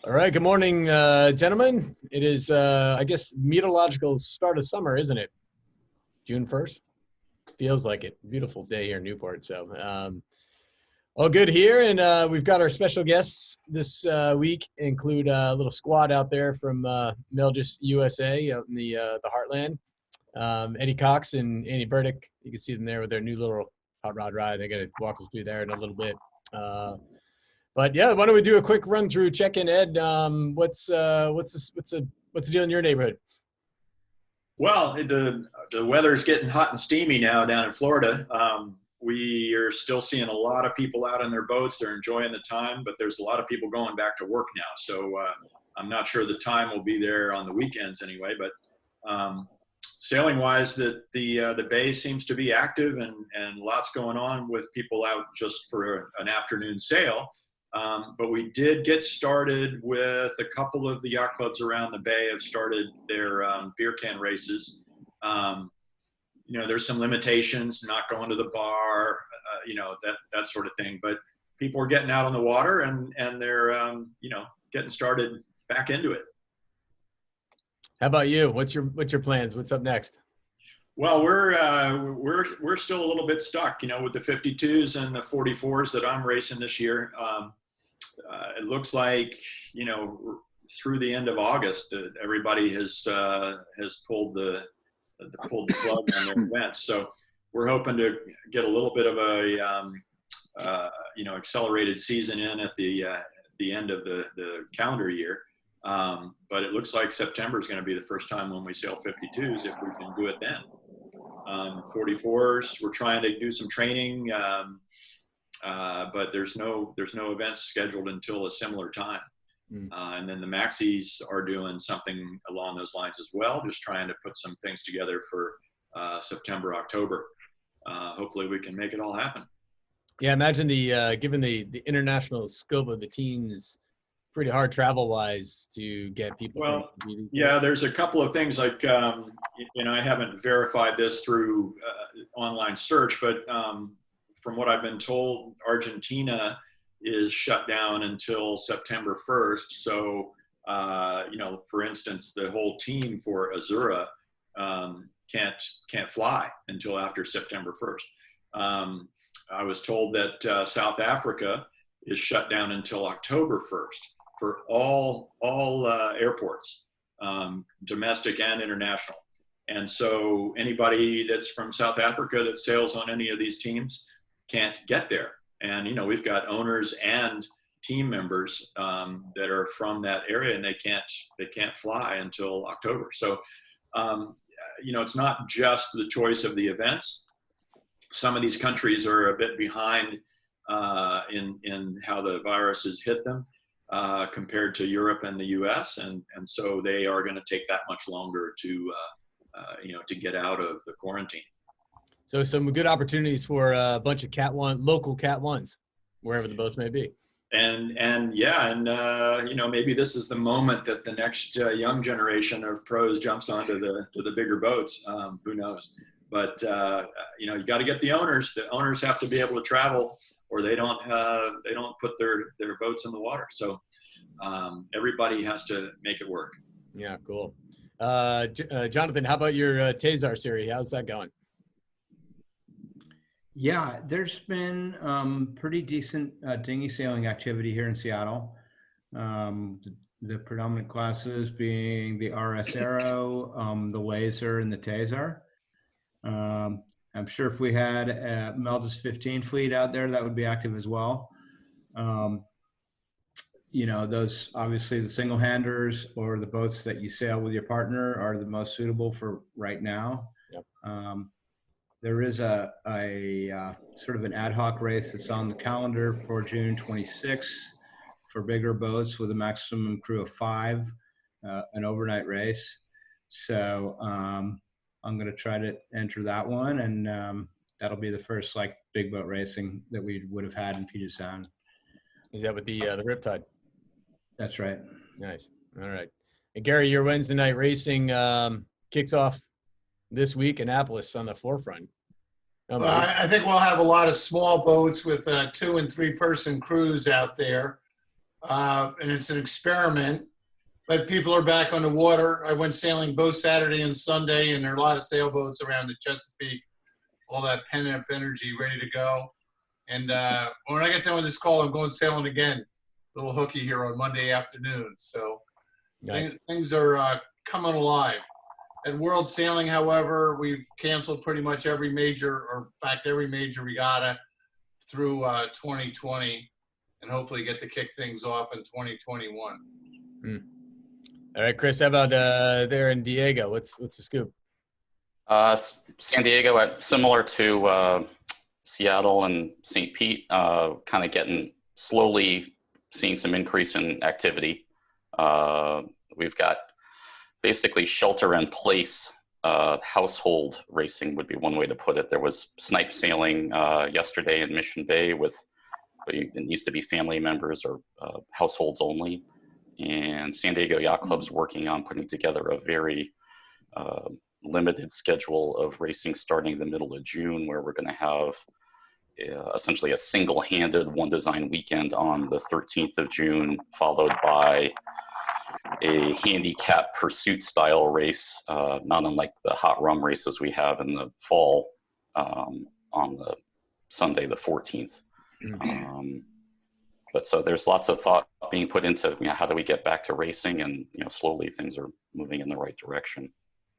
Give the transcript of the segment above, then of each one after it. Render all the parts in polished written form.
All right. Good morning, gentlemen. It is, I guess, meteorological start of summer, isn't it? June 1st? Feels like it. Beautiful day here in Newport. So, all good here. And we've got our special guests this week, include a little squad out there from Melges, USA, out in the heartland. Eddie Cox and Andy Burdick. You can see them there with their new little hot rod ride. They're going to walk us through there in a little bit. But yeah, why don't we do a quick run through, check in, Ed? What's the deal in your neighborhood? Well, the weather's getting hot and steamy now down in Florida. We are still seeing a lot of people out on their boats. They're enjoying the time, but there's a lot of people going back to work now. So I'm not sure the time will be there on the weekends anyway. But sailing wise, the bay seems to be active and lots going on with people out just for an afternoon sail. But we did get started with a couple of the yacht clubs around the bay have started their beer can races. There's some limitations, not going to the bar, that sort of thing. But people are getting out on the water and they're, getting started back into it. How about you? What's your plans? What's up next? Well, we're still a little bit stuck, with the 52s and the 44s that I'm racing this year. It looks like, through the end of August, everybody has pulled the plug on their events. So we're hoping to get a little bit of a, accelerated season in at the end of the calendar year. But it looks like September is going to be the first time when we sail 52s, if we can do it then. 44s, we're trying to do some training, but there's no events scheduled until a similar time. And then the Maxis are doing something along those lines as well, just trying to put some things together for September, October. Hopefully we can make it all happen. Yeah, imagine given the international scope of the teams, pretty hard travel-wise to get people. Well, yeah, there's a couple of things like, I haven't verified this through online search, but from what I've been told, Argentina is shut down until September 1st. So, for instance, the whole team for Azura can't fly until after September 1st. I was told that South Africa is shut down until October 1st for all airports, domestic and international. And so anybody that's from South Africa that sails on any of these teams can't get there. And, we've got owners and team members that are from that area, and they can't fly until October. So, it's not just the choice of the events. Some of these countries are a bit behind in how the virus has hit them compared to Europe and the US. And so they are going to take that much longer to get out of the quarantine. So some good opportunities for a bunch of local Cat 1s, wherever the boats may be. And maybe this is the moment that the next young generation of pros jumps onto the bigger boats. Who knows? But you got to get the owners. The owners have to be able to travel, or they don't put their boats in the water. So everybody has to make it work. Yeah, cool. Jonathan, how about your Tazar series? How's that going? Yeah, there's been pretty decent dinghy sailing activity here in Seattle. The predominant classes being the RS Arrow, the Laser, and the Tazar. I'm sure if we had a Melges 15 fleet out there, that would be active as well. Those obviously the single-handers or the boats that you sail with your partner are the most suitable for right now. Yep. There is a sort of an ad hoc race that's on the calendar for June 26th for bigger boats with a maximum crew of 5, an overnight race. So I'm going to try to enter that one, and that'll be the first big boat racing that we would have had in Puget Sound. Is that with the Riptide? That's right. Nice. All right. And Gary, your Wednesday night racing kicks off this week, Annapolis on the forefront. Well, I think we'll have a lot of small boats with 2- and 3-person crews out there. and it's an experiment. But people are back on the water. I went sailing both Saturday and Sunday, and there are a lot of sailboats around the Chesapeake, all that pent-up energy ready to go. And when I get done with this call, I'm going sailing again, little hooky here on Monday afternoon. So Nice. things are coming alive. At World Sailing, however, we've canceled pretty much every major, or in fact, every major regatta through 2020, and hopefully get to kick things off in 2021. All right, Chris, how about there in Diego? What's the scoop? San Diego, similar to Seattle and St. Pete, kind of getting slowly seeing some increase in activity. We've got basically shelter in place household racing would be one way to put it. There was snipe sailing yesterday in Mission Bay it needs to be family members or households only. And San Diego Yacht Club's working on putting together a very limited schedule of racing starting the middle of June, where we're going to have essentially a single-handed one design weekend on the 13th of June, followed by a handicap pursuit style race, not unlike the hot rum races we have in the fall on the Sunday the 14th. But so there's lots of thought being put into how do we get back to racing, and slowly things are moving in the right direction.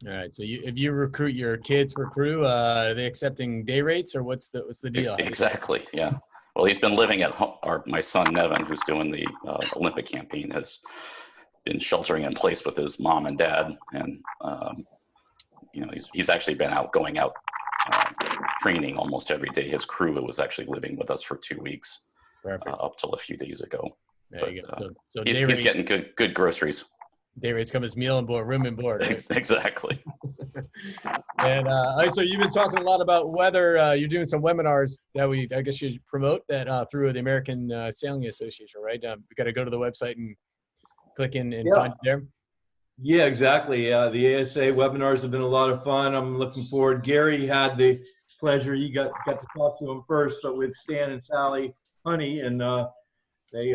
All right. So if you recruit your kids for crew, are they accepting day rates, or what's the deal? Exactly. Yeah. Well, he's been living at home. My son Nevin, who's doing the Olympic campaign, has been sheltering in place with his mom and dad, and he's actually been going out training almost every day. His crew was actually living with us for 2 weeks. Up till a few days ago. There you go. So he's getting good groceries. Day rates come as meal and board, room and board. Right? Exactly. And so you've been talking a lot about weather. You're doing some webinars that I guess you promote that through the American Sailing Association, right? We got to go to the website and click in and find it there. Yeah, exactly. The ASA webinars have been a lot of fun. I'm looking forward. Gary had the pleasure. You got to talk to him first, but with Stan and Sally Honey, and they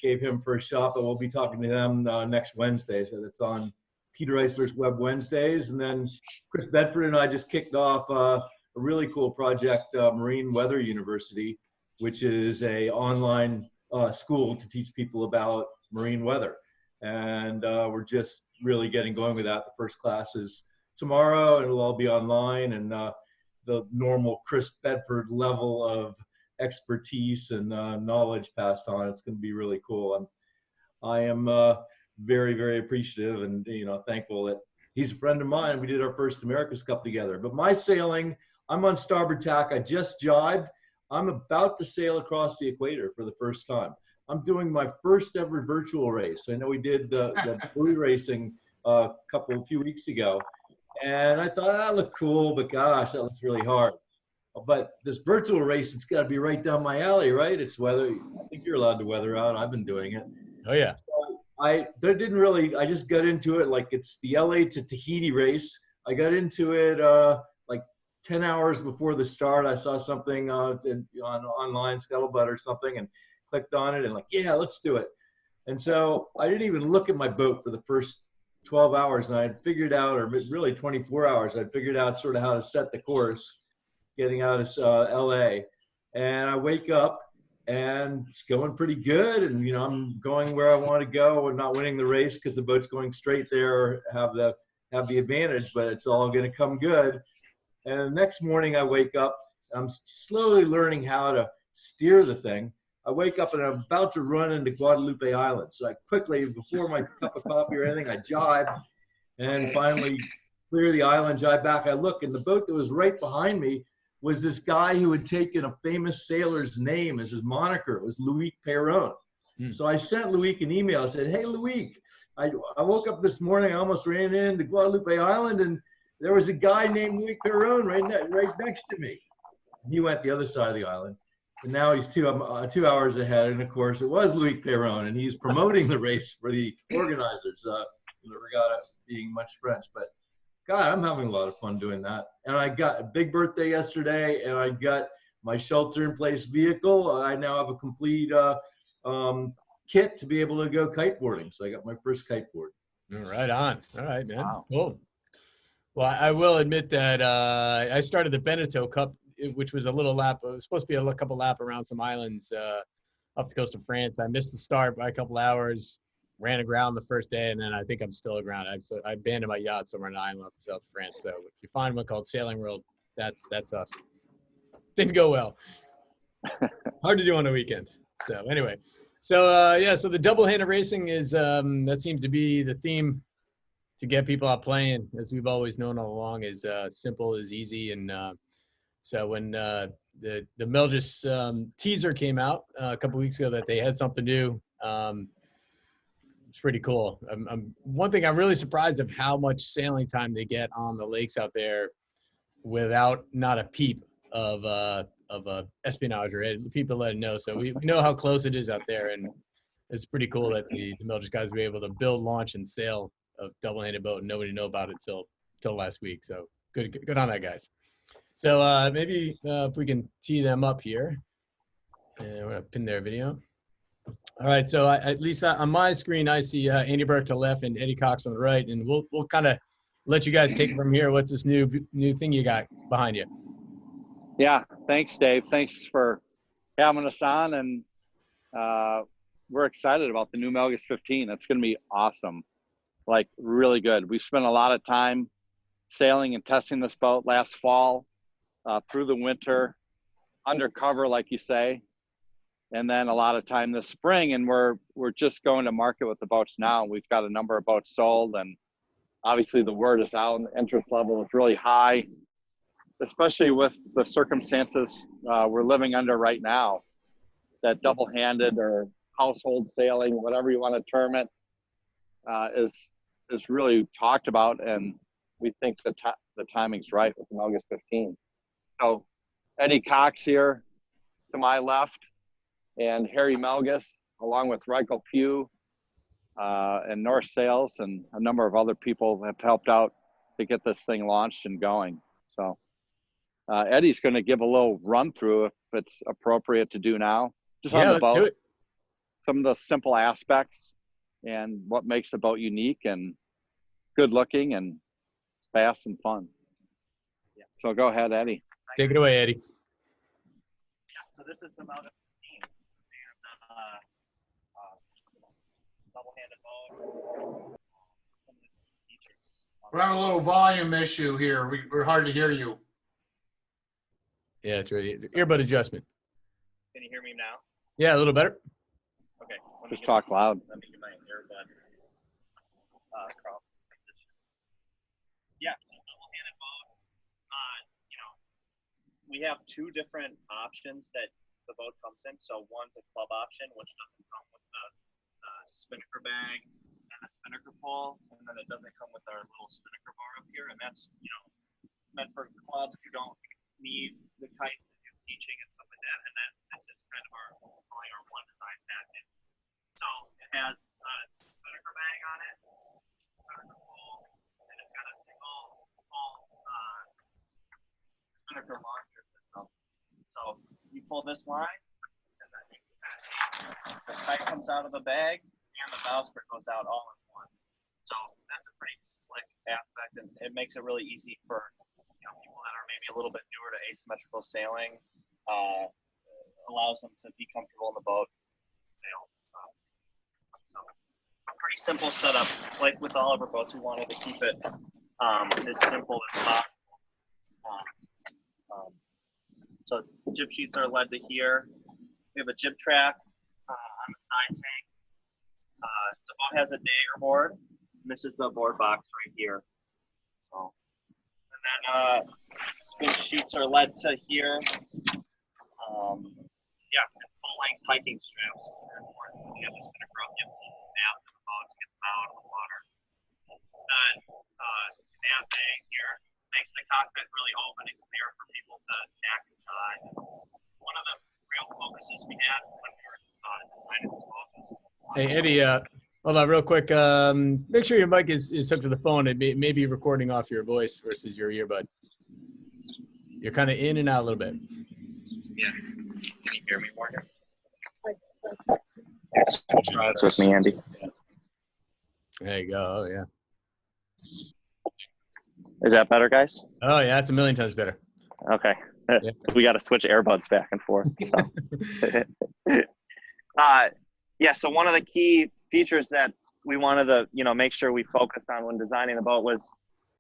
gave him first shot, but we'll be talking to them next Wednesday. So that's on Peter Eisler's Web Wednesdays. And then Chris Bedford and I just kicked off a really cool project, Marine Weather University, which is a online school to teach people about marine weather. And we're just really getting going with that. The first class is tomorrow, and it'll all be online, and the normal Chris Bedford level of expertise and knowledge passed on. It's going to be really cool. I am very, very appreciative and thankful that he's a friend of mine. We did our first America's Cup together. But my sailing, I'm on starboard tack. I just jibed. I'm about to sail across the equator for the first time. I'm doing my first ever virtual race. I know we did the buoy racing a few weeks ago, and I thought that looked cool, but gosh, that looks really hard. But this virtual race, it's got to be right down my alley, right? It's weather. I think you're allowed to weather out. I've been doing it. Oh yeah. So I just got into it like it's the LA to Tahiti race. I got into it like 10 hours before the start. I saw something on online, Scuttlebutt or something, and clicked on it and like, yeah, let's do it. And so I didn't even look at my boat for the first 12 hours, and I had figured out, or really 24 hours, I'd figured out sort of how to set the course getting out of LA. And I wake up and it's going pretty good, and I'm going where I want to go and not winning the race because the boat's going straight there, have the advantage, but it's all going to come good. And the next morning I wake up, I'm slowly learning how to steer the thing. I wake up and I'm about to run into Guadalupe Island. So I quickly, before my cup of coffee or anything, I jibe and finally clear the island, jibe back. I look, and the boat that was right behind me was this guy who had taken a famous sailor's name as his moniker. It was Louis Perron. So I sent Louis an email. I said, hey, Louis, I woke up this morning, I almost ran into Guadalupe Island, and there was a guy named Louis Perron right next to me. And he went the other side of the island. And now he's 2 hours ahead. And of course, it was Louis Perron, and he's promoting the race for the organizers, the regatta being much French. But God, I'm having a lot of fun doing that. And I got a big birthday yesterday, and I got my shelter-in-place vehicle. I now have a complete kit to be able to go kiteboarding. So I got my first kiteboard. Right on. All right, man. Wow. Cool. Well, I will admit that I started the Beneteau Cup, which was a little lap. It was supposed to be a couple lap around some islands off the coast of France. I missed the start by a couple hours, ran aground the first day, and then I think I'm still aground. I abandoned my yacht somewhere on an island off the south of France. So if you find one called Sailing World, that's us. Didn't go well. Hard to do on the weekends. So anyway, so yeah, so the double-handed racing is that seems to be the theme to get people out playing, as we've always known all along, is simple, is easy. And so when the Melges teaser came out a couple weeks ago that they had something new, it's pretty cool. One thing I'm really surprised of how much sailing time they get on the lakes out there without not a peep of espionage or people letting know. So we know how close it is out there, and it's pretty cool that the Melges guys were able to build, launch, and sail a double-handed boat, and nobody knew about it till last week. So good on that, guys. So maybe if we can tee them up here, and we're gonna pin their video. All right, so at least on my screen, I see Andy Burke to the left and Eddie Cox on the right, and we'll kind of let you guys take it from here. What's this new thing you got behind you? Yeah, thanks, Dave. Thanks for having us on, and we're excited about the new Melges 15. It's going to be awesome, like really good. We spent a lot of time sailing and testing this boat last fall, through the winter, undercover, like you say, and then a lot of time this spring. And we're just going to market with the boats now. We've got a number of boats sold, and obviously the word is out, and the interest level is really high, especially with the circumstances we're living under right now. That double-handed or household sailing, whatever you want to term it, is really talked about, and we think the timing's right with the Melges 15. So Eddie Cox here to my left, and Harry Melges, along with Reichel Pugh and North Sales, and a number of other people have helped out to get this thing launched and going. So Eddie's going to give a little run through, if it's appropriate to do now, just on the boat, some of the simple aspects and what makes the boat unique and good looking and fast and fun. Yeah. So go ahead, Eddie. Take it away, Eddie. Yeah, so this is the Melges 15, and double-handed boat. Some of the features. We're having a little volume issue here. We're hard to hear you. Yeah, it's right. Earbud adjustment. Can you hear me now? Yeah, a little better. Okay. Just talk loud. Let me get my earbud. Yeah, so double-handed boat. We have two different options that the boat comes in. So one's a club option, which doesn't come with the spinnaker bag and the spinnaker pole, and then it doesn't come with our little spinnaker bar up here. And that's meant for clubs who don't need the kite to do teaching and stuff like that. And then this is kind of our one design package. So it has a spinnaker bag on it, spinnaker pole, and it's got a single spinnaker launcher system. So you pull this line, and then you can see the kite comes out of the bag, and the bowsprit goes out all in one. So that's a pretty slick aspect, and it makes it really easy for people that are maybe a little bit newer to asymmetrical sailing. Allows them to be comfortable in the boat, sail. So a pretty simple setup. Like with all of our boats, we wanted to keep it as simple as possible. So jib sheets are led to here. We have a jib track on the side tank. The boat has a dagger board, and this is the board box right here. So, and then spin sheets are led to here. Yeah, full-length hiking straps. You have the spinnaker up, you have to nap to the boat to get the bow out of the water. Then nap bag here makes the cockpit really open and clear for people to jack and jive. One of the real focuses we had when we were designing this boat was. Hey, Eddie, hold on real quick. Make sure your mic is hooked to the phone. It may be recording off your voice versus your earbud. You're kind of in and out a little bit. Yeah. Can you hear me more here? switch rides with me, Andy. There you go. Oh, yeah. Is that better, guys? Oh, yeah. That's a million times better. Okay. Yeah. We got to switch earbuds back and forth. So. Yeah, so one of the key features that we wanted to, make sure we focused on when designing the boat was,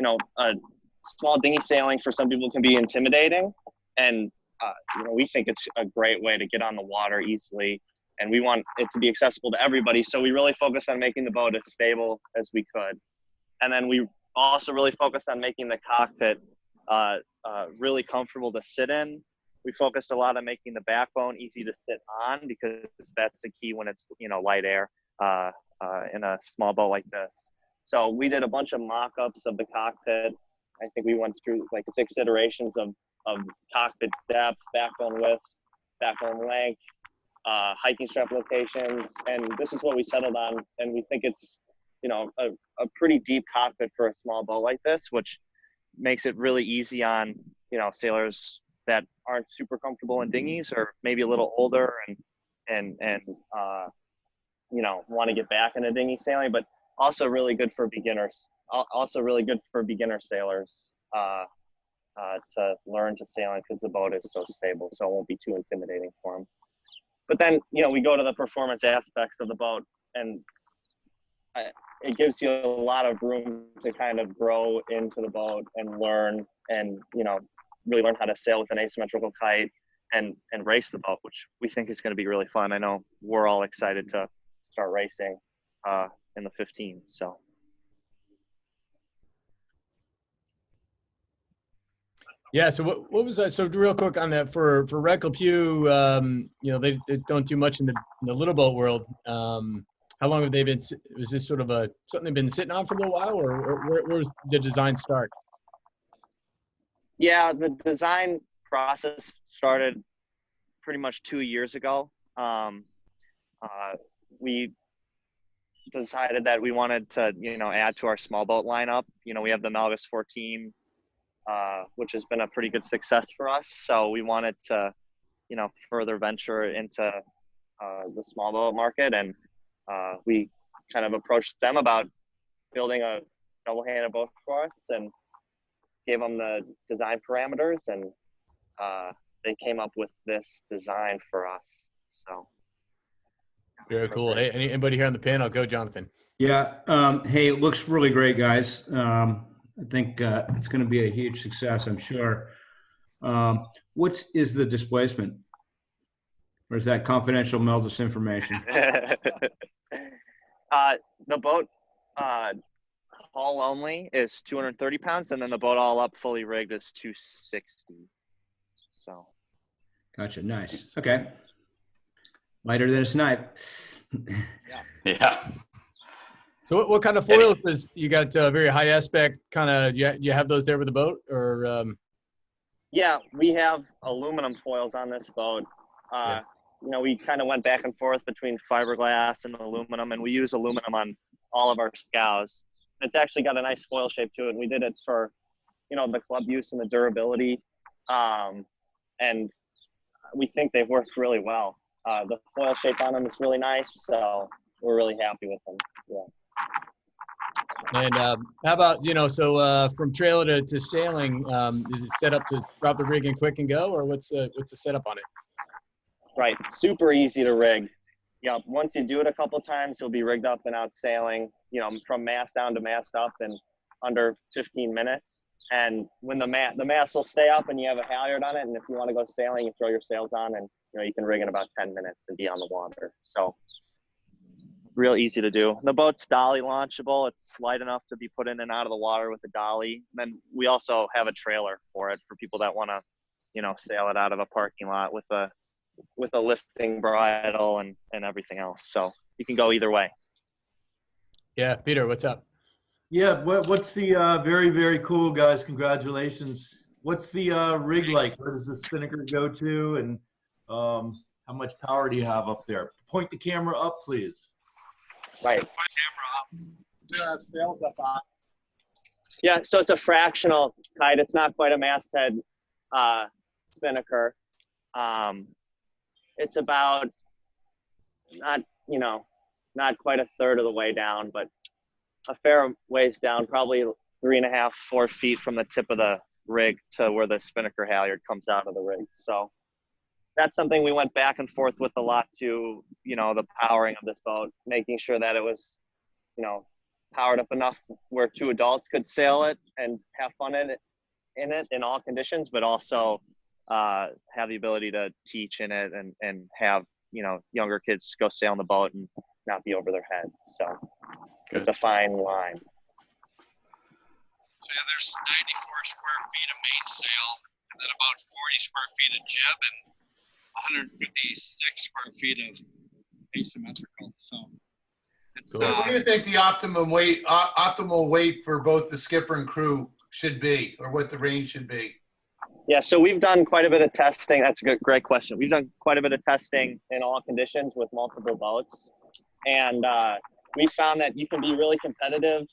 a small dinghy sailing for some people can be intimidating. And, we think it's a great way to get on the water easily. And we want it to be accessible to everybody. So we really focused on making the boat as stable as we could. And then we also really focused on making the cockpit really comfortable to sit in. We focused a lot on making the backbone easy to sit on because that's a key when it's, light air in a small boat like this. So we did a bunch of mock-ups of the cockpit. I think we went through like 6 iterations of cockpit depth, backbone width, backbone length, hiking strap locations. And this is what we settled on. And we think it's, a pretty deep cockpit for a small boat like this, which makes it really easy on, sailors that aren't super comfortable in dinghies or maybe a little older and want to get back into dinghy sailing, but also really good for beginners. Also really good for beginner sailors to learn to sail in because the boat is so stable, so it won't be too intimidating for them. But then, we go to the performance aspects of the boat, and it gives you a lot of room to kind of grow into the boat and learn and, really learn how to sail with an asymmetrical kite and race the boat, which we think is going to be really fun. I know we're all excited to start racing in the 15s. So. Yeah. So what was that? So real quick on that for Red Pew, they don't do much in the little boat world. How long have they been? Was this sort of something they've been sitting on for a little while, or where's the design start? Yeah, the design process started pretty much 2 years ago. We decided that we wanted to, add to our small boat lineup. We have the Melges 14, which has been a pretty good success for us. So we wanted to, further venture into the small boat market. And we kind of approached them about building a double-handed boat for us and gave them the design parameters, and they came up with this design for us. So very cool. Hey, anybody here on the panel? Go, Jonathan. Yeah. Hey, it looks really great, guys. I think it's going to be a huge success, I'm sure. What is the displacement? Or is that confidential Melges information? The boat hull only is 230 pounds, and then the boat all up fully rigged is 260. So. Gotcha. Nice. Okay. Lighter than a snipe. Yeah. So what kind of foils does you got? Very high aspect kind of. You have those there with the boat, or? Yeah, we have aluminum foils on this boat. We kind of went back and forth between fiberglass and aluminum, and we use aluminum on all of our scows. It's actually got a nice foil shape to it, and we did it for, the club use and the durability, and we think they've worked really well. The foil shape on them is really nice, so we're really happy with them. Yeah. And how about from trailer to sailing? Is it set up to drop the rig and quick and go, or what's the setup on it? Right, super easy to rig. Once you do it a couple times, you'll be rigged up and out sailing, from mast down to mast up in under 15 minutes. And when the mast will stay up and you have a halyard on it, and if you want to go sailing, you throw your sails on and, you can rig in about 10 minutes and be on the water. So real easy to do. The boat's dolly launchable. It's light enough to be put in and out of the water with a dolly. And then we also have a trailer for it for people that want to, sail it out of a parking lot with a lifting bridle and everything else. So you can go either way. Yeah. Peter, what's up? Yeah. What's the very, very cool, guys. Congratulations. What's the rig like? Where does the spinnaker go to? And how much power do you have up there? Point the camera up, please. Right. Yeah. So it's a fractional kite. It's not quite a masthead spinnaker. It's about not quite a third of the way down, but a fair ways down, probably 3.5, 4 feet from the tip of the rig to where the spinnaker halyard comes out of the rig. So that's something we went back and forth with a lot to, the powering of this boat, making sure that it was, powered up enough where 2 adults could sail it and have fun in it in all conditions, but also have the ability to teach in it and have, younger kids go sail on the boat and not be over their heads. So Good. It's a fine line. So yeah, there's 94 square feet of mainsail, and then about 40 square feet of jib, and 156 square feet of asymmetrical. So, it's, Cool. What do you think the optimal weight for both the skipper and crew should be, or what the range should be? Yeah, so we've done quite a bit of testing. That's a great question. We've done quite a bit of testing in all conditions with multiple boats. And we found that you can be really competitive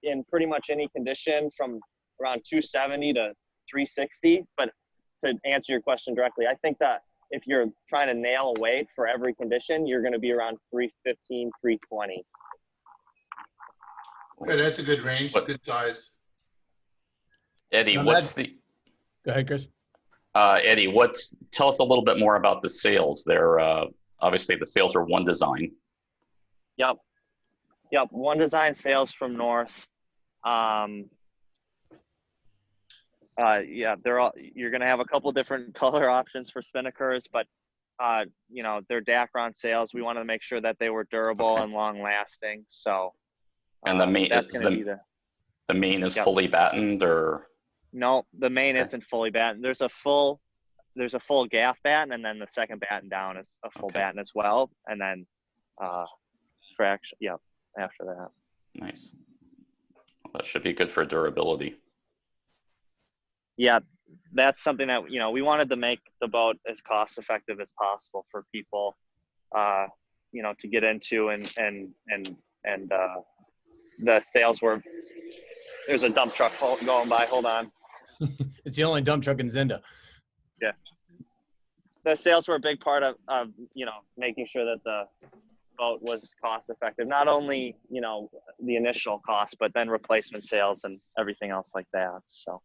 in pretty much any condition from around 270 to 360. But to answer your question directly, I think that if you're trying to nail a weight for every condition, you're going to be around 315, 320. Good, that's a good range, good size. Eddie, So what's the? Go ahead, Chris. Eddie, tell us a little bit more about the sails. They're obviously the sails are one design. Yep. One design sails from North. They're all. You're gonna have a couple different color options for spinnakers, but they're Dacron sails. We wanted to make sure that they were durable and long lasting. So, And the main that's gonna be the main is fully battened, or no? The main isn't fully battened. There's a full gaff batten, and then the second batten down is a full batten as well, and then traction. Yep. After that. Nice. Well, that should be good for durability. Yeah, that's something that we wanted to make the boat as cost effective as possible for people, to get into, and the sales were. There's a dump truck going by. Hold on. It's the only dump truck in Zenda. Yeah. The sales were a big part of making sure that the boat was cost effective. Not only the initial cost, but then replacement sales and everything else like that. So.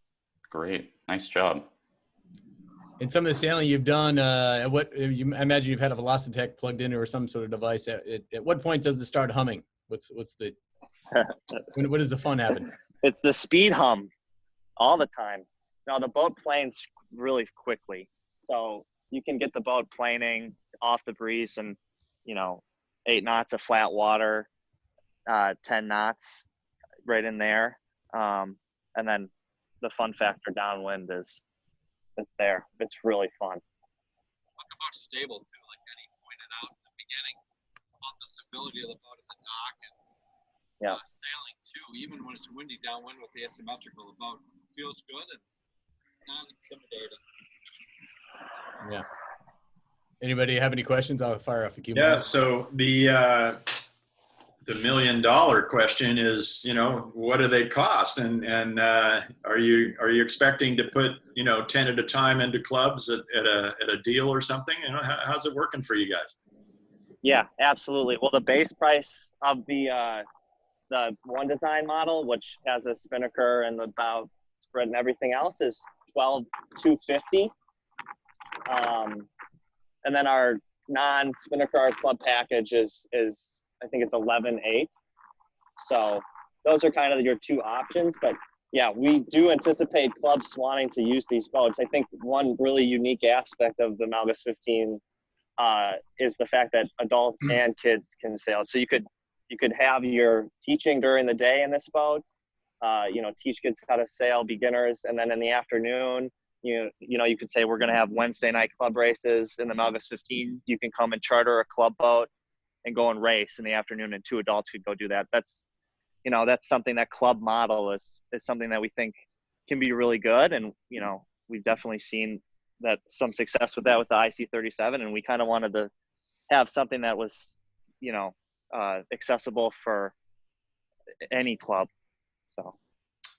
Great, nice job. In some of the sailing you've done, I imagine you've had a Velocitech plugged in or some sort of device. At what point does it start humming? What's the when does the fun happen? It's the speed hum all the time. Now the boat planes really quickly, so you can get the boat planing off the breeze and 8 knots of flat water, 10 knots right in there, and then the fun factor downwind it's there. It's really fun. Talk about stable too, like Eddie pointed out in the beginning, about the stability of the boat at the dock, and sailing too. Even when it's windy downwind with the asymmetrical, the boat feels good and not intimidating. Yeah. Anybody have any questions? I'll fire off a few. Yeah. So the $1 million question is, what do they cost? And are you expecting to put, 10 at a time into clubs at a deal or something? How's it working for you guys? Yeah, absolutely. Well, the base price of the one design model, which has a spinnaker and the bow spread and everything else, is $12,250. And then our non-spinnaker club package is I think it's $11,800. So those are kind of your two options. But yeah, we do anticipate clubs wanting to use these boats. I think one really unique aspect of the Melges 15 is the fact that adults and kids can sail. So you could have your teaching during the day in this boat, teach kids how to sail, beginners, and then in the afternoon, you could say we're going to have Wednesday night club races in the Melges 15. You can come and charter a club boat and go and race in the afternoon, and 2 adults could go do that. That's something, that club model is something that we think can be really good. And, we've definitely seen that some success with that with the IC37. And we kind of wanted to have something that was, accessible for any club. So.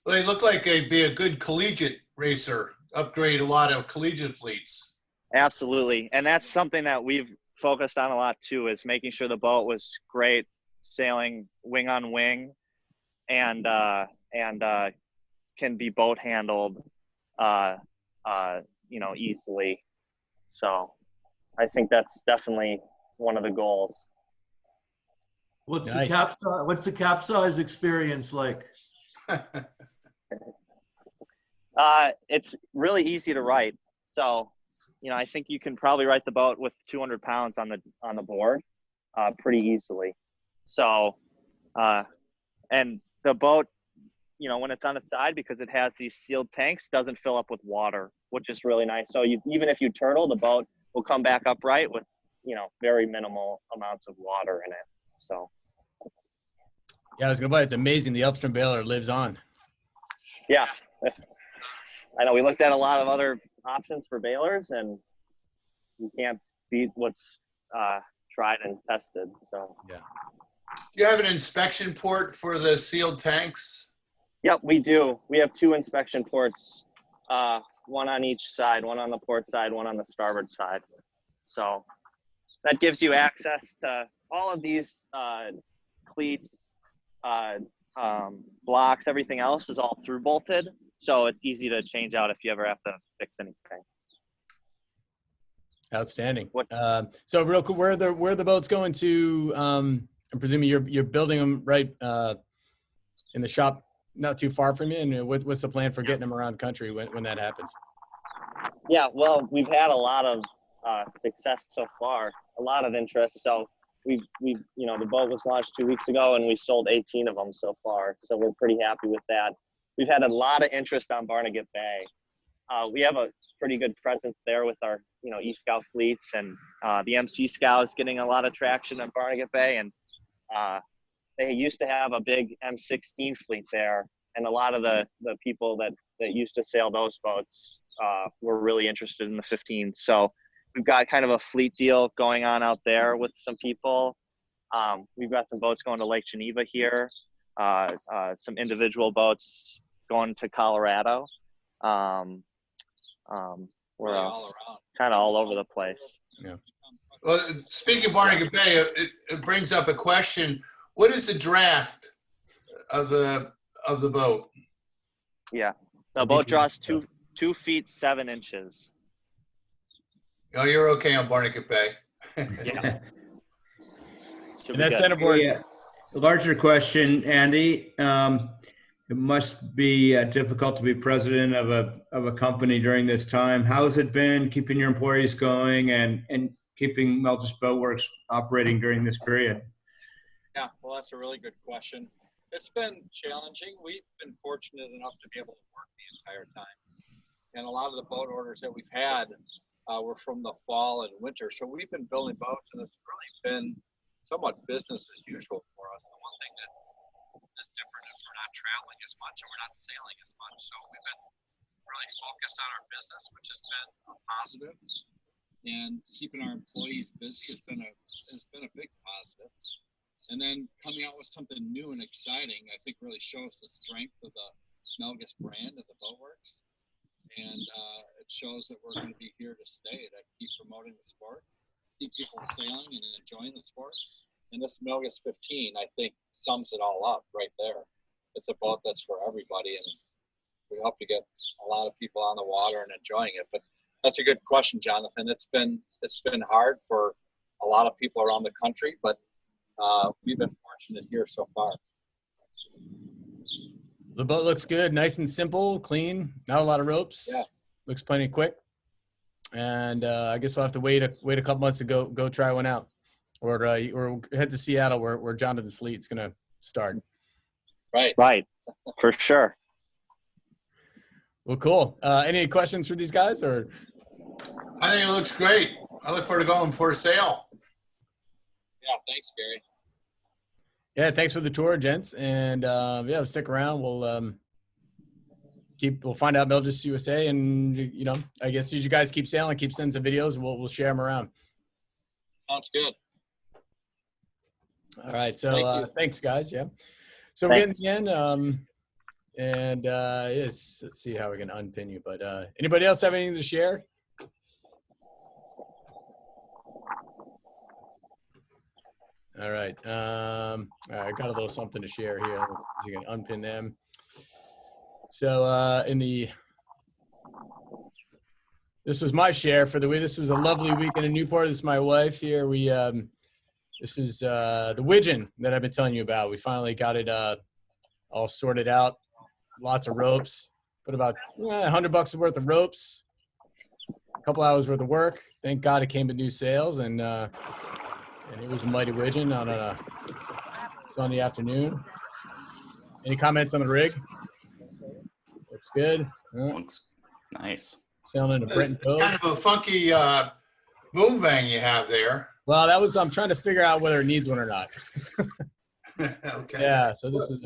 Well, they look like they'd be a good collegiate racer, upgrade a lot of collegiate fleets. Absolutely. And that's something that we've focused on a lot too is making sure the boat was great sailing wing on wing, and can be boat handled, easily. So I think that's definitely one of the goals. What's Nice. the capsize experience like? It's really easy to right. So, I think you can probably right the boat with 200 pounds on the board, pretty easily. So, and the boat, when it's on its side, because it has these sealed tanks, doesn't fill up with water, which is really nice. So even if you turtle, the boat will come back upright with, very minimal amounts of water in it. So. Yeah, I was gonna buy. It's amazing the Elfstrom baler lives on. Yeah, I know. We looked at a lot of other options for balers, and you can't beat what's tried and tested. So. Yeah. Do you have an inspection port for the sealed tanks? Yep, we do. We have 2 inspection ports, one on each side, one on the port side, one on the starboard side. So that gives you access to all of these cleats, blocks, everything else is all through bolted. So it's easy to change out if you ever have to fix anything. Outstanding. So real quick, where are the boats going to? I'm presuming you're building them right in the shop, not too far from you. And what's the plan for getting them around country when that happens? Yeah, well, we've had a lot of success so far, a lot of interest. So we've the boat was launched 2 weeks ago, and we sold 18 of them so far. So we're pretty happy with that. We've had a lot of interest on Barnegat Bay. We have a pretty good presence there with our E-Scout fleets, and the MC Scout is getting a lot of traction on Barnegat Bay, and they used to have a big M16 fleet there, and a lot of the people that used to sail those boats were really interested in the 15. So we've got kind of a fleet deal going on out there with some people. We've got some boats going to Lake Geneva here, some individual boats going to Colorado. Where else? Kind of all over the place. Yeah. Well, speaking of Barnegat Bay, it brings up a question. What is the draft of the boat? Yeah, the boat draws 2 feet 7 inches. No, you're okay on Barnegat Bay. Yeah. And that centerboard. Yeah. Larger question, Andy. It must be difficult to be president of a company during this time. How has it been keeping your employees going and keeping Melges Boatworks operating during this period? Yeah, well, that's a really good question. It's been challenging. We've been fortunate enough to be able to work the entire time. And a lot of the boat orders that we've had were from the fall and winter. So we've been building boats, and it's really been somewhat business as usual for us. The one thing that is different is we're not traveling as much and we're not sailing as much. So we've been really focused on our business, which has been a positive. And keeping our employees busy has been a big positive. And then coming out with something new and exciting, I think really shows the strength of the Melges brand of the Boatworks. And it shows that we're going to be here to stay, to keep promoting the sport, keep people sailing and enjoying the sport. And this Melges 15, I think, sums it all up right there. It's a boat that's for everybody, and we hope to get a lot of people on the water and enjoying it. But that's a good question, Jonathan. It's been hard for a lot of people around the country, but we've been fortunate here so far. The boat looks good, nice and simple, clean, not a lot of ropes. Yeah. Looks plenty quick. And I guess we'll have to wait a couple months to go try one out, or head to Seattle where Jonathan's fleet's gonna start. Right, for sure. Well, cool. Any questions for these guys, or? I think it looks great. I look forward to going for a sail. Yeah, thanks, Gary. Yeah, thanks for the tour, gents, and yeah, stick around. We'll find out Melges USA, and I guess as you guys keep sailing, keep sending some videos, we'll share them around. Sounds good. All right, so thanks, guys. Yeah, so Thanks. we're getting to the end, and yes, let's see how we can unpin you. But anybody else have anything to share? All right. All right. I got a little something to share here. You can unpin them. So this was my share for the week. This was a lovely weekend in Newport. This is my wife here. This is the Wigeon that I've been telling you about. We finally got it all sorted out. Lots of ropes. Put about $100 worth of ropes. A couple hours worth of work. Thank God it came with new sails, and it was a mighty Wigeon on a Sunday afternoon. Any comments on the rig? Looks good. Looks nice. Sailing in a Brenton Cove. Kind of a funky boom vang you have there. Well, I'm trying to figure out whether it needs one or not. Okay. Yeah, so this is.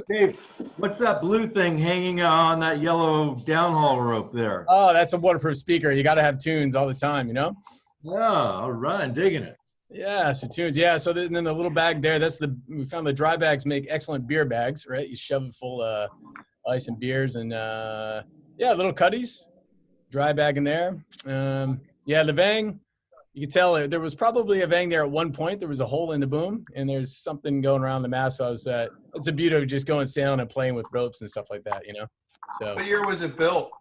Dave, what's that blue thing hanging on that yellow downhaul rope there? Oh, that's a waterproof speaker. You got to have tunes all the time, you know? Yeah, all right, I'm digging it. Yeah, so tunes. Yeah, so then the little bag there, we found the dry bags make excellent beer bags, right? You shove it full of ice and beers and, little cutties, dry bag in there. The vang, you can tell there was probably a vang there at one point. There was a hole in the boom, and there's something going around the mast. So it's the beauty of just going sailing and playing with ropes and stuff like that, you know? So. What year was it built?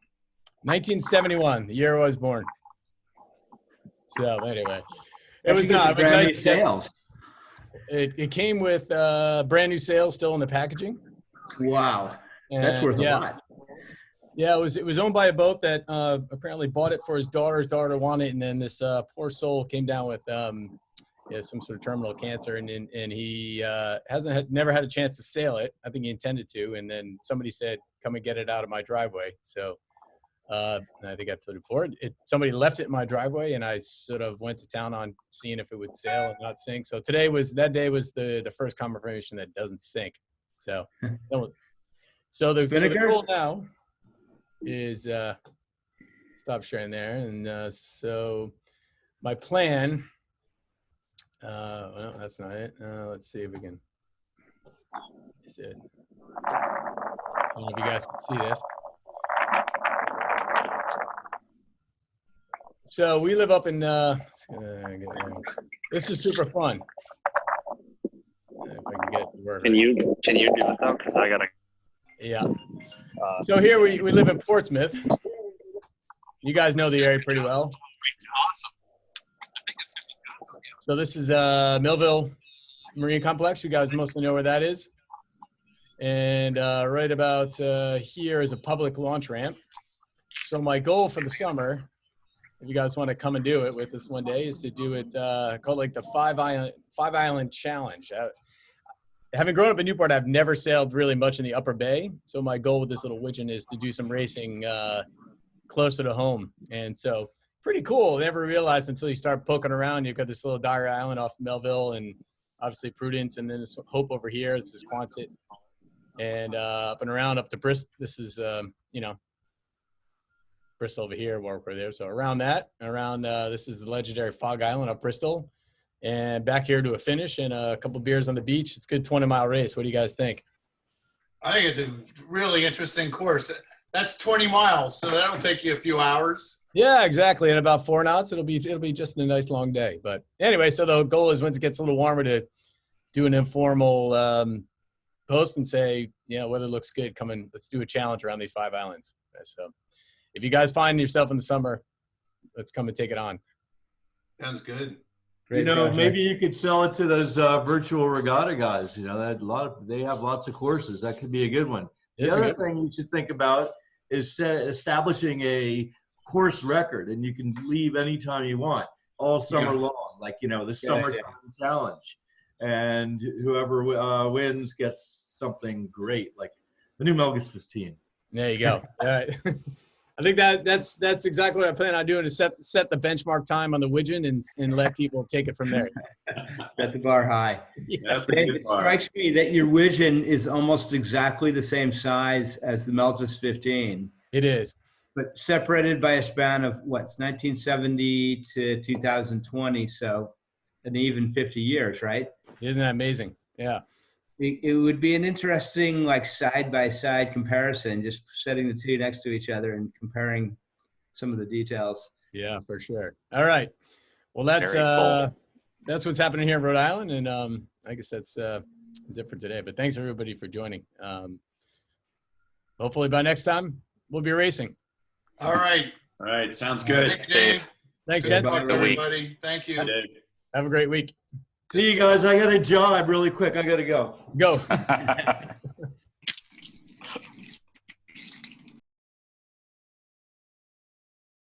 1971, the year I was born. So anyway. It was brand new sails. It came with brand new sails still in the packaging. Wow, that's worth a lot. Yeah, it was owned by a boat that apparently bought it for his daughter. His daughter wanted it, and then this poor soul came down with some sort of terminal cancer, and he never had a chance to sail it. I think he intended to, and then somebody said, "Come and get it out of my driveway." So. I think I've told you before. Somebody left it in my driveway, and I sort of went to town on seeing if it would sail and not sink. So that day was the first confirmation that it doesn't sink. So, the goal now is stop sharing there, and so my plan. Well, that's not it. Let's see if we can. Is it? I don't know if you guys can see this. So we live up in, this is super fun. If I can get it to work. Can you do it though? Because I gotta. Yeah. So here we live in Portsmouth. You guys know the area pretty well. So this is Millville Marine Complex. You guys mostly know where that is. And right about here is a public launch ramp. So my goal for the summer, if you guys want to come and do it with us one day, is to do it called like the Five Island Challenge. Having grown up in Newport, I've never sailed really much in the Upper Bay. So my goal with this little Wigeon is to do some racing closer to home. And so pretty cool. Never realized until you start poking around, you've got this little Dyer Island off Melville and obviously Prudence, and then this Hope over here. This is Quonset. And up and around up to Bristol. This is, Bristol over here, Warwick there. So around this is the legendary Fog Island up Bristol, and back here to a finish and a couple beers on the beach. It's a good 20-mile race. What do you guys think? I think it's a really interesting course. That's 20 miles, so that'll take you a few hours. Yeah, exactly. And about 4 knots, it'll be just a nice long day. But anyway, so the goal is once it gets a little warmer to do an informal post and say, whether it looks good, come in, let's do a challenge around these 5 islands. So if you guys find yourself in the summer, let's come and take it on. Sounds good. Great project. Maybe you could sell it to those virtual regatta guys. They have lots of courses. That could be a good one. The other thing you should think about is establishing a course record, and you can leave anytime you want, all summer long, like the summertime challenge. And whoever wins gets something great, like the new Melges 15. There you go. All right. I think that's exactly what I plan on doing, is set the benchmark time on the Wigeon and let people take it from there. Set the bar high. Yes. It strikes me that your Wigeon is almost exactly the same size as the Melges 15. It is. But separated by a span of 1970 to 2020, so an even 50 years, right? Isn't that amazing? Yeah. It would be an interesting, side-by-side comparison, just setting the two next to each other and comparing some of the details. Yeah, for sure. All right. Well, that's that's what's happening here in Rhode Island. And I guess that's it for today. But thanks everybody for joining. Hopefully by next time we'll be racing. All right. All right. Sounds good. Thanks, Dave. Thanks, Good gents. luck, everybody. Thank you. Have a great week. See you guys. I got a job really quick. I got to go. Go.